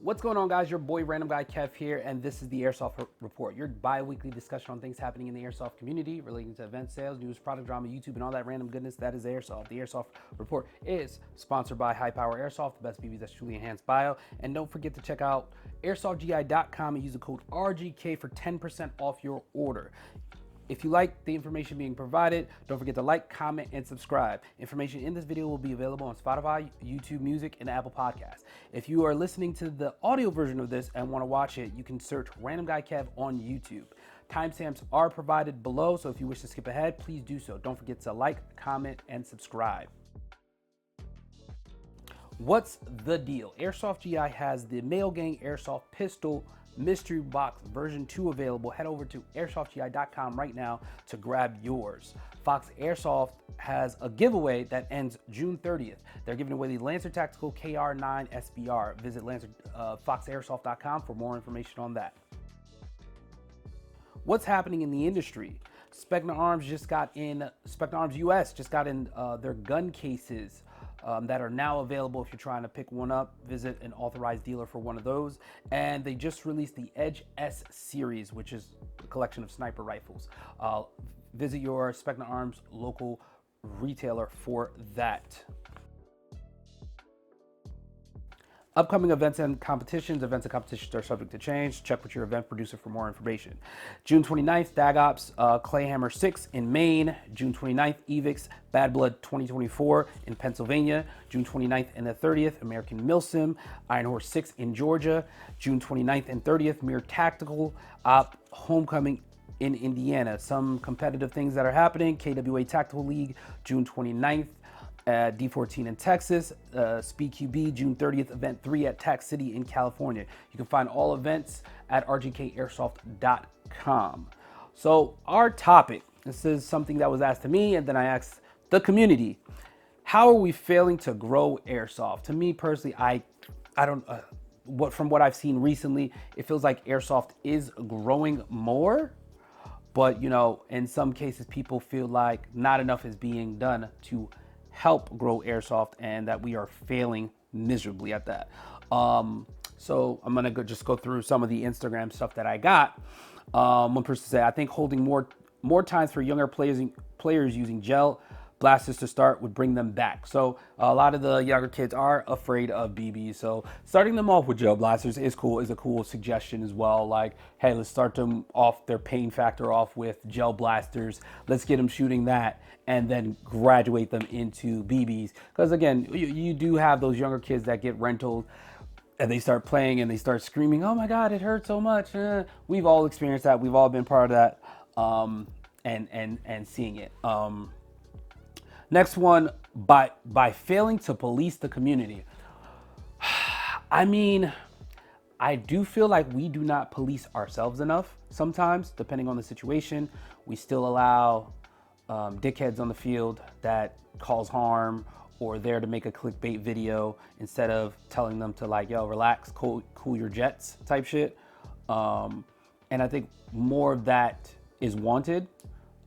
What's going on, guys? Your boy RandomGuyKev here, and this is the Airsoft Report, your bi-weekly discussion on things happening in the airsoft community relating to events, sales, news, product drama, YouTube, and all that random goodness that is Airsoft. The Airsoft Report is sponsored by High Power Airsoft, the best BBs that's truly enhanced bio. And don't forget to check out AirsoftGI.com and use the code RGK for 10% off your order. If you like the information being provided, don't forget to like, comment, and subscribe. Information in this video will be available on Spotify, YouTube Music, and Apple Podcasts. If you are listening to the audio version of this and want to watch it, you can search Random Guy Kev on YouTube. Timestamps are provided below, so if you wish to skip ahead, please do so. Don't forget to like, comment, and subscribe. What's the deal? Airsoft GI has the Male Gang Airsoft Pistol Mystery Box version 2 available. Head over to airsoftgi.com right now to grab yours. Fox Airsoft has a giveaway that ends June 30th. They're giving away the Lancer Tactical KR9 SBR. Visit foxairsoft.com for more information on that. What's happening in the industry? Specna Arms US just got in their gun cases that are now available. If you're trying to pick one up, visit an authorized dealer for one of those. And they just released the Edge S series, which is a collection of sniper rifles. Visit your Specna Arms local retailer for that. Upcoming events and competitions. Events and competitions are subject to change. Check with your event producer for more information. June 29th, DAGOPS Clayhammer 6 in Maine. June 29th, EVIX Bad Blood 2024 in Pennsylvania. June 29th and the 30th, American Milsim Iron Horse 6 in Georgia. June 29th and 30th, Mere Tactical Op Homecoming in Indiana. Some competitive things that are happening. KWA Tactical League, June 29th. D14 in Texas, Speed QB, June 30th, Event 3 at Tax City in California. You can find all events at rgkairsoft.com. So our topic, this is something that was asked to me, and then I asked the community, how are we failing to grow Airsoft? To me personally, I don't, from what I've seen recently, it feels like Airsoft is growing more, but you know, in some cases people feel like not enough is being done to help grow Airsoft, and that we are failing miserably at that. So I'm gonna just go through some of the Instagram stuff that I got. One person said, I think holding more times for younger players using gel blasters to start would bring them back. So a lot of the younger kids are afraid of BBs. So starting them off with gel blasters is a cool suggestion as well. Like, hey, let's start them off, their pain factor off with gel blasters. Let's get them shooting that and then graduate them into BBs. Because again, you do have those younger kids that get rentals and they start playing and they start screaming, oh my God, it hurts so much. We've all experienced that. We've all been part of that, and seeing it. Next one, by failing to police the community. I mean, I do feel like we do not police ourselves enough sometimes, depending on the situation. We still allow dickheads on the field that cause harm or there to make a clickbait video instead of telling them to, like, yo, relax, cool your jets type shit. And I think more of that is wanted.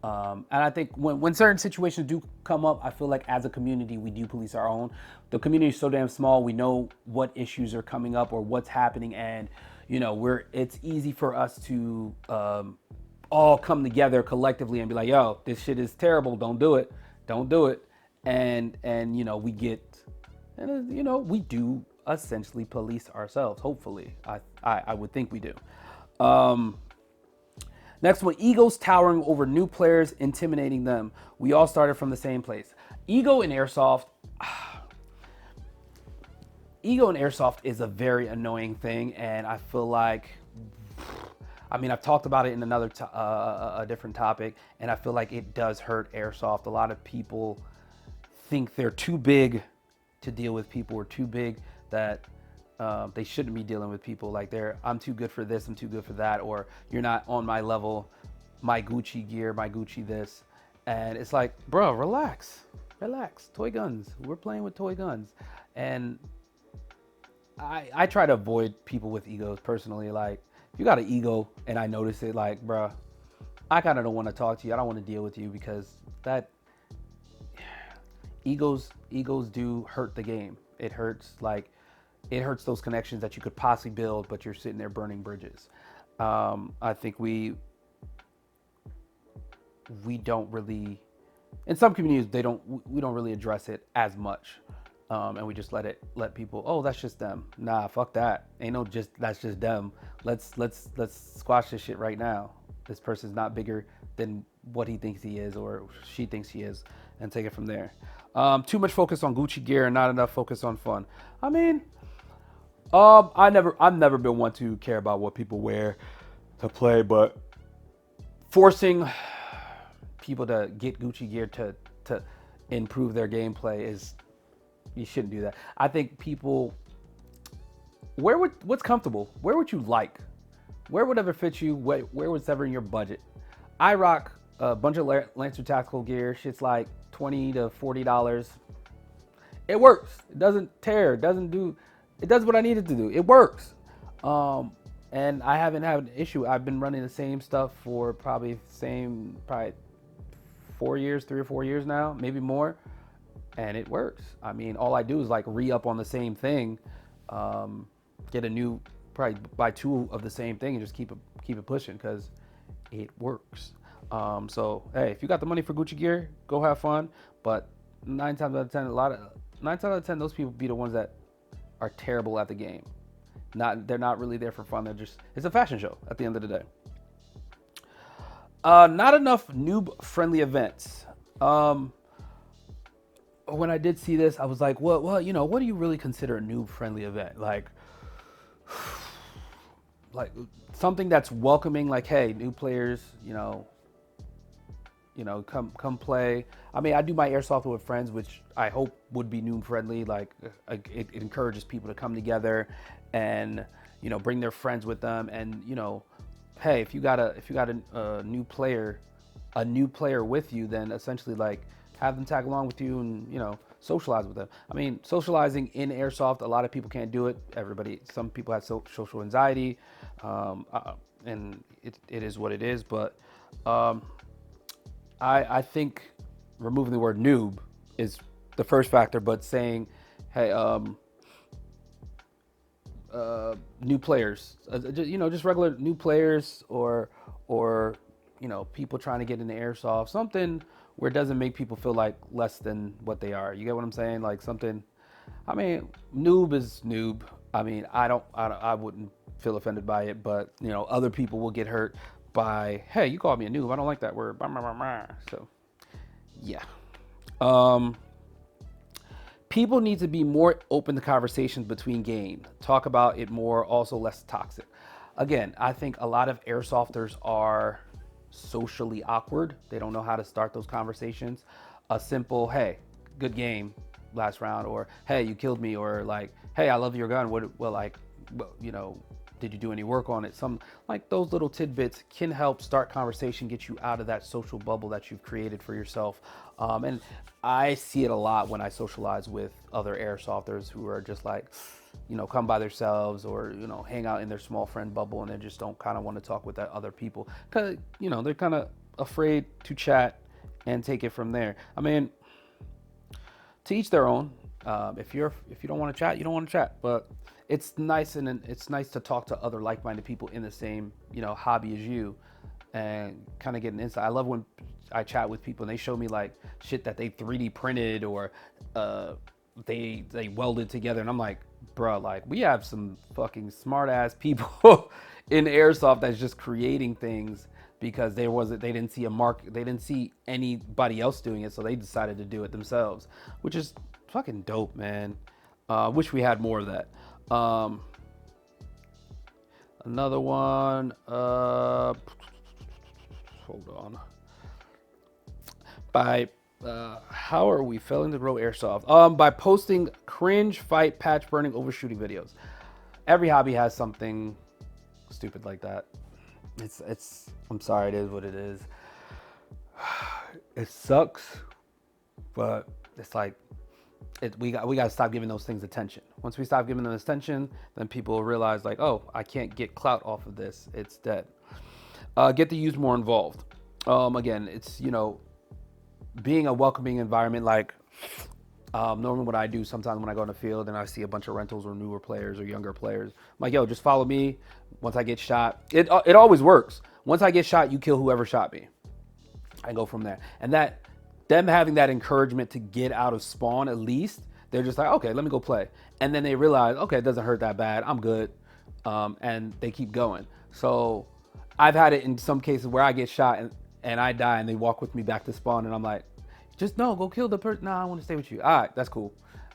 And I think when certain situations do come up, I feel like as a community, we do police our own. The community is so damn small. We know what issues are coming up or what's happening. And, you know, it's easy for us to all come together collectively and be like, yo, this shit is terrible. Don't do it. Don't do it. And you know, we do essentially police ourselves. Hopefully, I would think we do. Next one, egos towering over new players, intimidating them. We all started from the same place. Ego in Airsoft is a very annoying thing, and I feel like, I mean, I've talked about it in another a different topic, and I feel like it does hurt Airsoft. A lot of people think they're too big to deal with people, or too big that they shouldn't be dealing with people. Like, I'm too good for this, I'm too good for that, or you're not on my level, my Gucci gear, my Gucci this. And it's like, bro, relax. Toy guns. We're playing with toy guns. And I try to avoid people with egos personally. Like, if you got an ego and I notice it, like, bro, I kind of don't want to talk to you. I don't want to deal with you, because that egos do hurt the game. It hurts, like, it hurts those connections that you could possibly build, but you're sitting there burning bridges. I think we don't really, in some communities, we don't really address it as much. And we just let people, oh, that's just them. Nah, fuck that. Ain't no that's just them. Let's squash this shit right now. This person's not bigger than what he thinks he is or she thinks he is, and take it from there. Too much focus on Gucci gear and not enough focus on fun. I mean, I've never been one to care about what people wear to play, but forcing people to get Gucci gear to improve their gameplay you shouldn't do that. I think people what's comfortable, wear what you like, wear whatever fits you, wear whatever in your budget. I rock a bunch of Lancer tactical gear. Shit's like $20 to $40. It works. It doesn't tear. It does what I need it to do. It works. And I haven't had an issue. I've been running the same stuff for probably 4 years, 3 or 4 years now, maybe more. And it works. I mean, all I do is like re-up on the same thing, get a new, probably buy 2 of the same thing and just keep it pushing because it works. So hey, if you got the money for Gucci gear, go have fun. But 9 times out of 10, those people be the ones that are terrible at the game. They're not really there for fun. It's a fashion show at the end of the day. Not enough noob-friendly events. When I did see this, I was like, well, what do you really consider a noob-friendly event? Like something that's welcoming, like, hey, new players, come play. I mean, I do my airsoft with friends, which I hope would be noob-friendly. Like, it encourages people to come together and bring their friends with them. And hey, if you got a new player with you, then essentially like have them tag along with you and socialize with them. I mean, socializing in airsoft, a lot of people can't do it. Some people have social anxiety, and it is what it is. But I think removing the word noob is the first factor, but saying, hey, new players, just regular new players, or people trying to get into airsoft, something where it doesn't make people feel like less than what they are. You get what I'm saying? Like something. I mean, noob is noob. I mean, I wouldn't feel offended by it, but other people will get hurt by, hey, you called me a noob. I don't like that word. So, yeah. People need to be more open to conversations between games. Talk about it more, also less toxic. Again, I think a lot of airsofters are socially awkward. They don't know how to start those conversations. A simple, hey, good game last round, or hey, you killed me, or like, hey, I love your gun. Did you do any work on it? Some like those little tidbits can help start conversation, get you out of that social bubble that you've created for yourself. And I see it a lot when I socialize with other airsofters who are just like, come by themselves, or, hang out in their small friend bubble, and they just don't kind of want to talk with that other people because, they're kind of afraid to chat and take it from there. I mean, to each their own. If you don't want to chat, you don't want to chat, but it's nice to talk to other like-minded people in the same, hobby as you, and kind of get an insight. I love when I chat with people and they show me like shit that they 3D printed, or they welded together, and I'm like, bro, like we have some fucking smart ass people in airsoft that's just creating things because they didn't see anybody else doing it, so they decided to do it themselves, which is fucking dope, man. Wish we had more of that. Another one, hold on. How are we failing to grow airsoft? By posting cringe fight patch burning overshooting videos. Every hobby has something stupid like that. I'm sorry, it is what it is. It sucks, but it's like, we got to stop giving those things attention. Once we stop giving them attention, then people will realize like, oh, I can't get clout off of this. It's dead. Get the youth more involved. Again, it's, being a welcoming environment. Like, Normally what I do sometimes when I go in the field and I see a bunch of rentals or newer players or younger players, I'm like, yo, just follow me. Once I get shot, it always works. Once I get shot, you kill whoever shot me. I go from there. And that them having that encouragement to get out of spawn, at least they're just like, okay, let me go play. And then they realize, okay, it doesn't hurt that bad. I'm good. And they keep going. So I've had it in some cases where I get shot and I die and they walk with me back to spawn and I'm like, just no, go kill the person. Nah, I want to stay with you. All right, that's cool.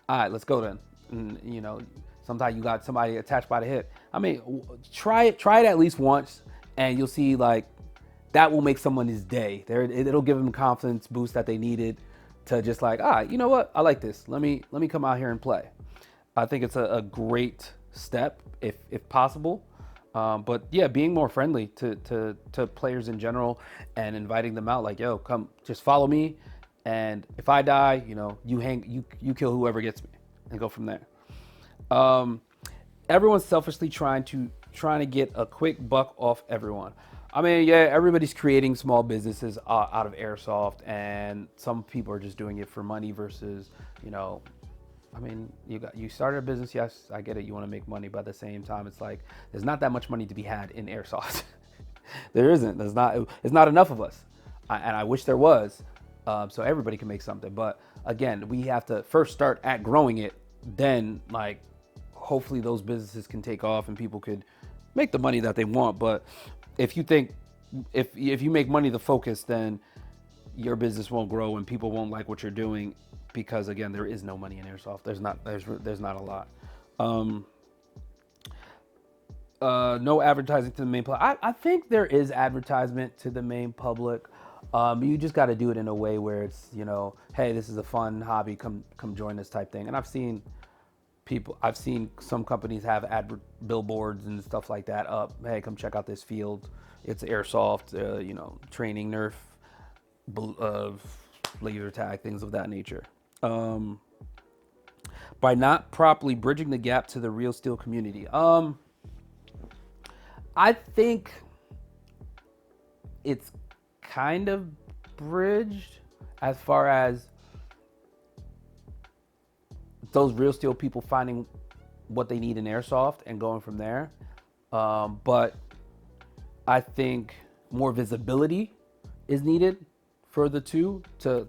All right, let's go then. And, you know, sometimes you got somebody attached by the hip. I mean, try it at least once and you'll see like that will make someone's day. It'll give them confidence boost that they needed to just like, all right, you know what? I like this. Let me come out here and play. I think it's a great step if possible. But yeah, being more friendly to players in general and inviting them out like, yo, come just follow me. And if I die, you know, you kill whoever gets me and go from there. Everyone's selfishly trying to get a quick buck off everyone. I mean, yeah, everybody's creating small businesses out of airsoft, and some people are just doing it for money versus, you know, I mean, you started a business. Yes, I get it. You want to make money, but at the same time, it's like there's not that much money to be had in airsoft. There isn't. It's not enough of us, and I wish there was, so everybody can make something. But again, we have to first start at growing it. Then, like, hopefully those businesses can take off and people could make the money that they want. But if you think if you make money the focus, then your business won't grow and people won't like what you're doing. Because again, there is no money in airsoft. There's not a lot. No advertising to the main public. I think there is advertisement to the main public. You just got to do it in a way where it's, you know, hey, this is a fun hobby. Come join this type thing. And I've seen some companies have billboards and stuff like that up. Hey, come check out this field. It's airsoft. You know, training, Nerf, laser tag, things of that nature. By not properly bridging the gap to the real steel community. I think it's kind of bridged as far as those real steel people finding what they need in airsoft and going from there. But I think more visibility is needed for the two to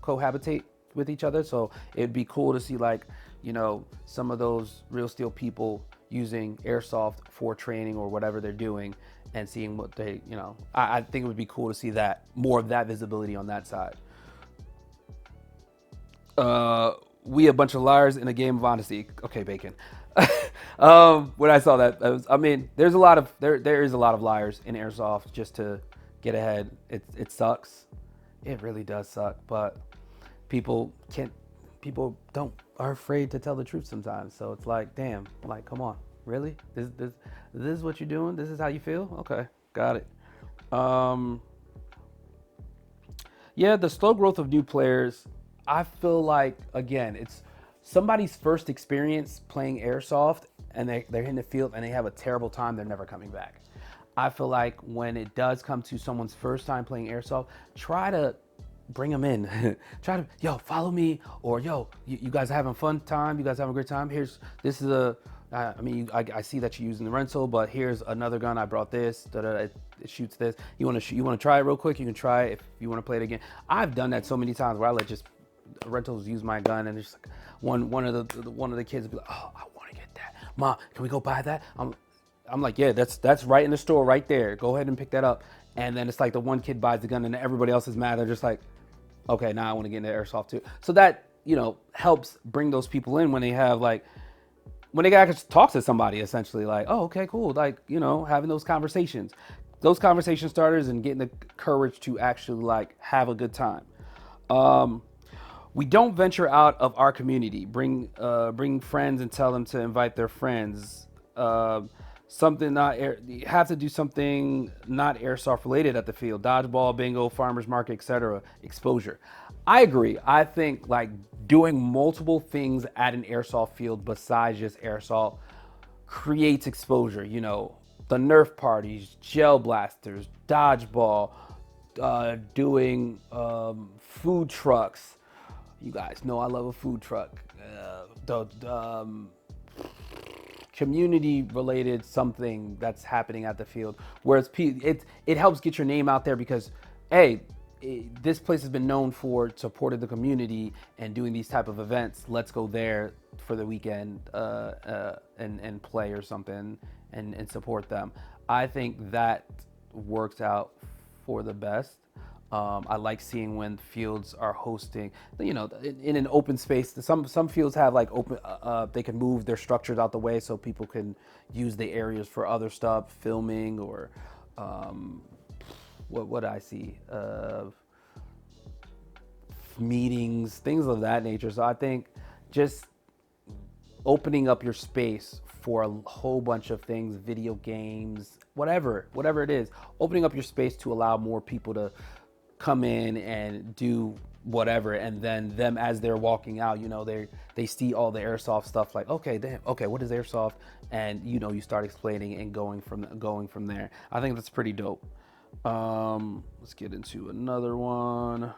cohabitate with each other. So it'd be cool to see, like, you know, some of those real steel people using airsoft for training or whatever they're doing and seeing what they, you know, I think it would be cool to see that, more of that visibility on that side. We a bunch of liars in a game of honesty. Okay, Bacon. When I saw that, I mean, there is a lot of liars in airsoft just to get ahead. It sucks. It really does suck, but people are afraid to tell the truth sometimes. So it's like, damn, like, come on, really? This is what you're doing? This is how you feel? Okay, got it. Yeah, the slow growth of new players. I feel like, again, it's somebody's first experience playing airsoft and they're in the field and they have a terrible time, they're never coming back. I feel like when it does come to someone's first time playing airsoft, try to bring them in. Try to, yo, follow me, or yo, you guys are having fun time, you guys having a great time. I see that you're using the rental, but here's another gun. I brought this. It shoots this. You want to try it real quick? You can try it if you want to play it again. I've done that so many times where I let just rentals use my gun, and it's like one of the kids would be like, oh, I want to get that. Mom, can we go buy that? I'm like, yeah, that's right in the store right there. Go ahead and pick that up. And then it's like the one kid buys the gun and everybody else is mad. They're just like, okay, now I want to get into airsoft too. So that, you know, helps bring those people in when they got to talk to somebody, essentially, like, oh, okay, cool. Like, you know, having those conversation starters and getting the courage to actually, like, have a good time. We don't venture out of our community. Bring friends and tell them to invite their friends. You have to do something not airsoft related at the field. Dodgeball, bingo, farmers market, etc. Exposure. I agree. I think, like, doing multiple things at an airsoft field besides just airsoft creates exposure. You know, the Nerf parties, gel blasters, dodgeball, doing food trucks, You guys know I love a food truck. Community related something that's happening at the field, whereas it helps get your name out there because, hey, this place has been known for supporting the community and doing these type of events. Let's go there for the weekend and play or something and support them. I think that works out for the best. I like seeing when fields are hosting, in an open space. Some fields have like open, they can move their structures out the way so people can use the areas for other stuff, filming or what I see, meetings, things of that nature. So I think just opening up your space for a whole bunch of things, video games, whatever it is, opening up your space to allow more people to come in and do whatever, and then them as they're walking out, they see all the airsoft stuff, like, okay, what is airsoft, and you start explaining and going from there. I think that's pretty dope. Let's get into another one.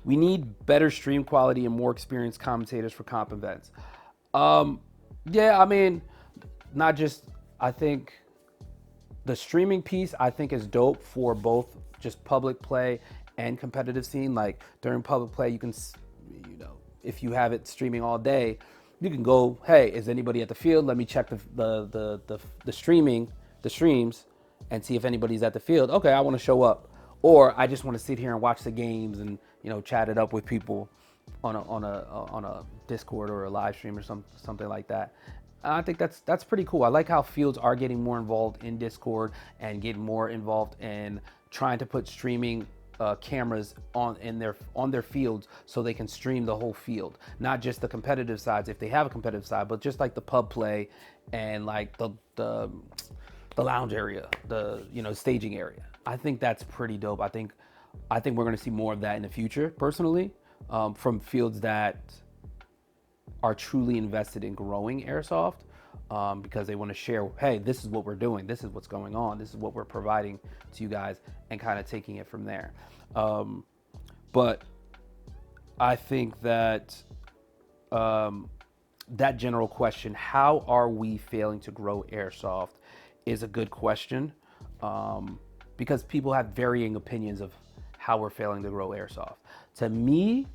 We need better stream quality and more experienced commentators for comp events. Yeah, I mean, not just, I think the streaming piece, I think, is dope for both just public play and competitive scene. Like during public play, you can, if you have it streaming all day, you can go, hey, is anybody at the field? Let me check the streams and see if anybody's at the field. Okay, I want to show up. Or I just want to sit here and watch the games and chat it up with people on a Discord or a live stream or something like that. I think that's pretty cool. I like how fields are getting more involved in Discord and getting more involved in trying to put streaming cameras on their fields so they can stream the whole field, not just the competitive sides if they have a competitive side, but just like the pub play and like the lounge area, the staging area. I think that's pretty dope. I think we're going to see more of that in the future, personally, from fields that are truly invested in growing airsoft, because they want to share, hey, this is what we're doing, this is what's going on, this is what we're providing to you guys, and kind of taking it from there. But I think that that general question, how are we failing to grow airsoft, is a good question, because people have varying opinions of how we're failing to grow airsoft. To me,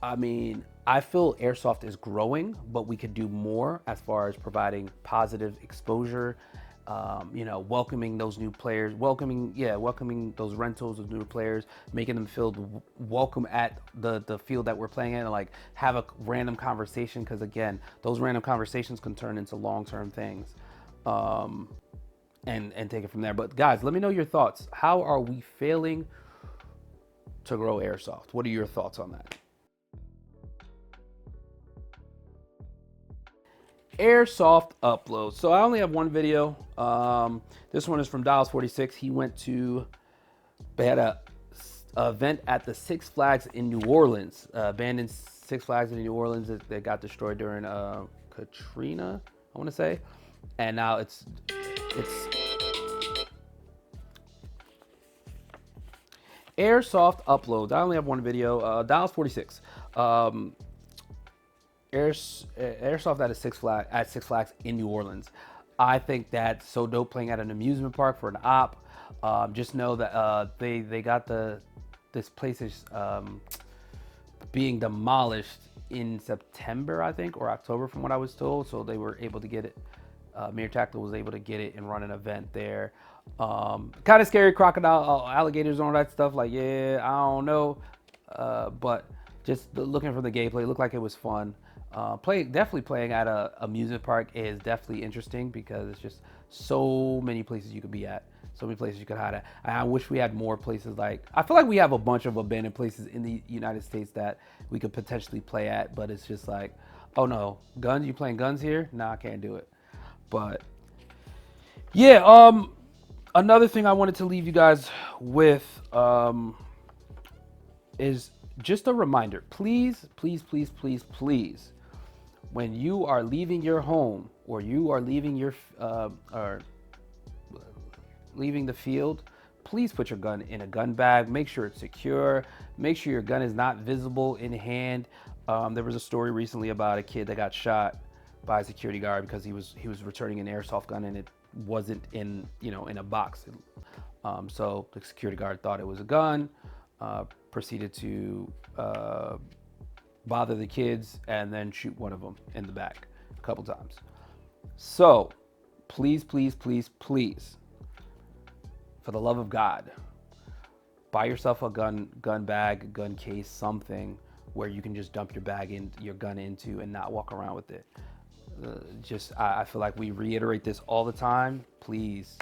I mean, I feel airsoft is growing, but we could do more as far as providing positive exposure, welcoming those new players, welcoming those rentals of new players, making them feel welcome at the field that we're playing in, and like have a random conversation, because again, those random conversations can turn into long-term things, and take it from there. But guys, let me know your thoughts. How are we failing to grow airsoft? What are your thoughts on that? Airsoft Uploads. So I only have one video. This one is from Dallas46. He went to, they had a event at the Six Flags in New Orleans, abandoned Six Flags in New Orleans that got destroyed during Katrina, I want to say, and now it's Airsoft Uploads. I only have one video. Dallas46. Airsoft at Six Flags in New Orleans. I think that's so dope, playing at an amusement park for an op. Just know that they got this place is being demolished in September, I think, or October, from what I was told. So they were able to get it. Mir Tactical was able to get it and run an event there. Kind of scary, crocodile, alligators, and all that stuff. Like, yeah, I don't know, but just looking for the gameplay, it looked like it was fun. Definitely playing at a amusement park is definitely interesting, because it's just so many places you could be at, so many places you could hide at. I wish we had more places. Like, I feel like we have a bunch of abandoned places in the United States that we could potentially play at, but it's just like, oh no, guns? You playing guns here? Nah, I can't do it. But yeah, another thing I wanted to leave you guys with is just a reminder. Please, please, please, please, please, when you are leaving your home, or you are leaving your leaving the field, please put your gun in a gun bag. Make sure it's secure. Make sure your gun is not visible in hand. There was a story recently about a kid that got shot by a security guard because he was returning an airsoft gun and it wasn't in a box. So the security guard thought it was a gun, proceeded to bother the kids and then shoot one of them in the back a couple times. So please, please, please, please, for the love of God, buy yourself a gun bag, gun case, something where you can just dump your gun into and not walk around with it. I feel like we reiterate this all the time. Please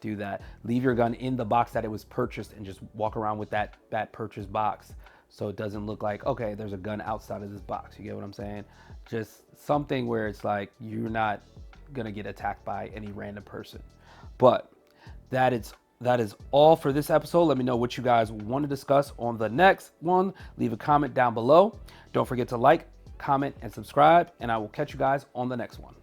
do that. Leave your gun in the box that it was purchased and just walk around with that purchased box, so it doesn't look like, okay, there's a gun outside of this box. You get what I'm saying? Just something where it's like you're not gonna get attacked by any random person. But that is all for this episode. Let me know what you guys want to discuss on the next one. Leave a comment down below. Don't forget to like, comment, and subscribe, and I will catch you guys on the next one.